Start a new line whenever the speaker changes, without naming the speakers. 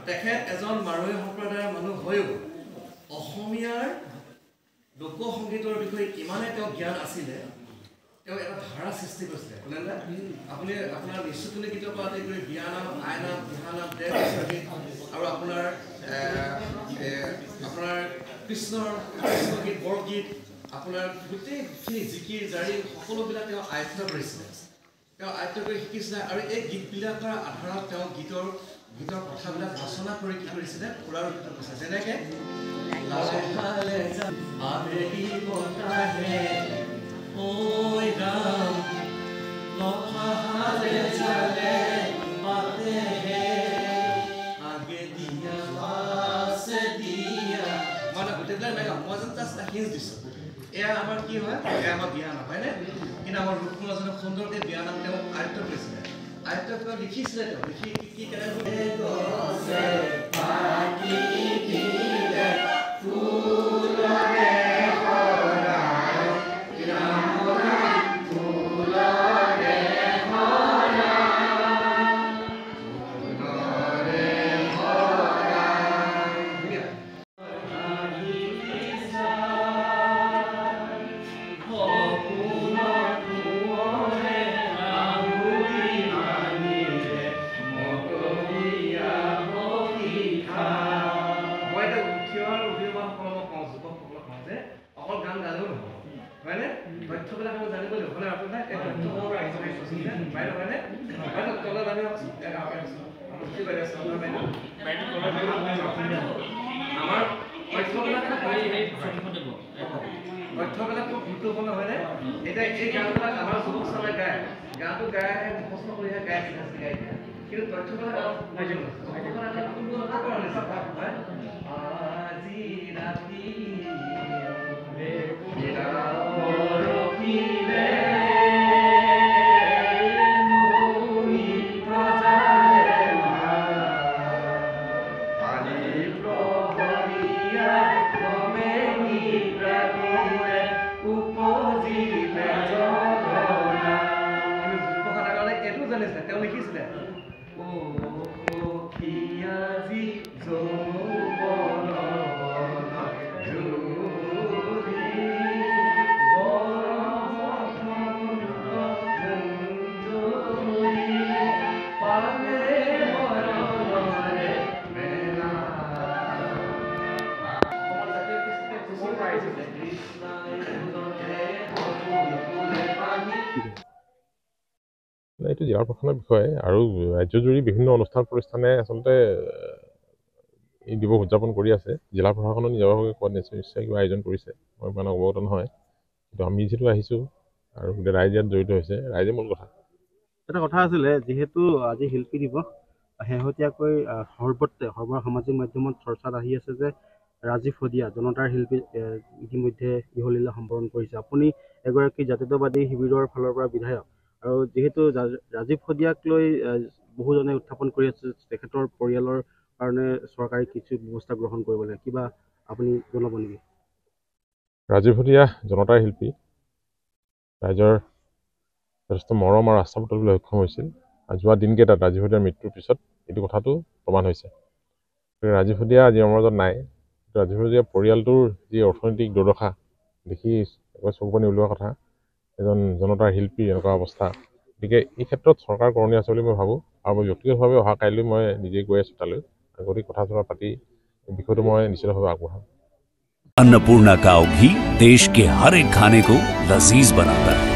তেখেত এজন মাৰোৱাৰী সম্প্ৰদায়ৰ মানুহ হৈও অসমীয়াৰ লোকসংগীতৰ বিষয়ে ইমানে তেওঁ জ্ঞান আছিলে তেওঁ এটা ধাৰা সৃষ্টি কৰিছিলে আপুনি আপোনাৰ নিশ্চুকলি গীতৰ পৰা আদি কৰি বিয়ানাম আইনাম দিহানাম দেৱ আৰু আপোনাৰ কৃষ্ণৰ গীত বৰগীত আপোনাৰ গোটেইখিনি জিকিৰ জাৰি সকলোবিলাক তেওঁ আয়ত্ত কৰিছিলে তেওঁ আয়ত্ত কৰি শিকিছিলে আৰু এই গীতবিলাকৰ আধাৰত তেওঁ গীতৰ কথাবিলাক ৰচনা কৰি কি কৰিছিলে পুনৰুক্ত কৰিছে যেনেকে এয়া আমাৰ কি হয় এয়া আমাৰ বিয়া নহয়নে কিন্তু আমাৰ ৰূপকুমাৰজনে সুন্দৰকৈ বিয়া নাম তেওঁ আয়ত্ত কৰিছিলে আয়ত্ত কৰি লিখিছিলে তেওঁ লিখি কি তথ্যবিলাক গুৰুত্বপূৰ্ণ হয়নে এতিয়া এই গানবিলাক আমাৰ যুৱক চামে গায় গানটো গাই মুখস্থ কৰিহে গাই কিন্তু তথ্যবিলাক আজি ৰাতি
এইটো জিলা প্ৰশাসনৰ বিষয়ে আৰু ৰাজ্যজুৰি বিভিন্ন অনুষ্ঠান প্ৰতিষ্ঠানে আচলতে এই দিৱস উদযাপন কৰি আছে জিলা প্ৰশাসনৰ নিজৰভাৱে কোৱা নিশ্চয় কিবা আয়োজন কৰিছে মই ইমান অৱগত নহয় কিন্তু আমি যিহেতু আহিছোঁ আৰু গোটেই ৰাইজ ইয়াত জড়িত হৈছে ৰাইজে মূল কথা
এটা কথা আছিলে যিহেতু আজি শিল্পী দিৱস শেহতীয়াকৈ সৰ্বত্ৰ সামাজিক মাধ্যমত চৰ্চাত আহি আছে যে ৰাজীৱ শদিয়া জনতাৰ শিল্পী ইতিমধ্যে ইহলীলা সম্পৰণ কৰিছে আপুনি এগৰাকী জাতীয়তাবাদী শিবিৰৰ ফালৰ পৰা বিধায়ক আৰু যেহেতু ৰাজীৱ শদিয়াক লৈ বহুজনে উত্থাপন কৰি আছে তেখেতৰ পৰিয়ালৰ কাৰণে চৰকাৰে কিছু ব্যৱস্থা গ্ৰহণ কৰিব লাগে কিবা আপুনি জনাব নেকি
ৰাজীৱ শদিয়া জনতাৰ শিল্পী ৰাইজৰ যথেষ্ট মৰম আৰু আস্থা পাবলৈ সক্ষম হৈছিল আৰু যোৱা দিনকেইটাত ৰাজীৱ শদিয়াৰ মৃত্যুৰ পিছত এইটো কথাটো প্ৰমাণ হৈছে ৰাজীৱ শদিয়া আজি আমাৰ মাজত নাই ৰাজীৱ শদিয়া পৰিয়ালটোৰ যি অৰ্থনৈতিক দুৰ্দশা দেখি চকু পানী ওলোৱা কথা এজন জনতাৰ শিল্পী এনেকুৱা অৱস্থা গতিকে এই ক্ষেত্ৰত চৰকাৰ কৰণীয় আছে বুলি মই ভাবোঁ আৰু মই ব্যক্তিগতভাৱে অহা কাইলৈ মই নিজে গৈ আছোঁ তালৈ গতিকে কথা চথা পাতি বিষয়টো মই নিশ্চিতভাৱে আগবঢ়াম
अन्नपूर्णा काव घी देश के हर एक खाने को लजीज बनाता है।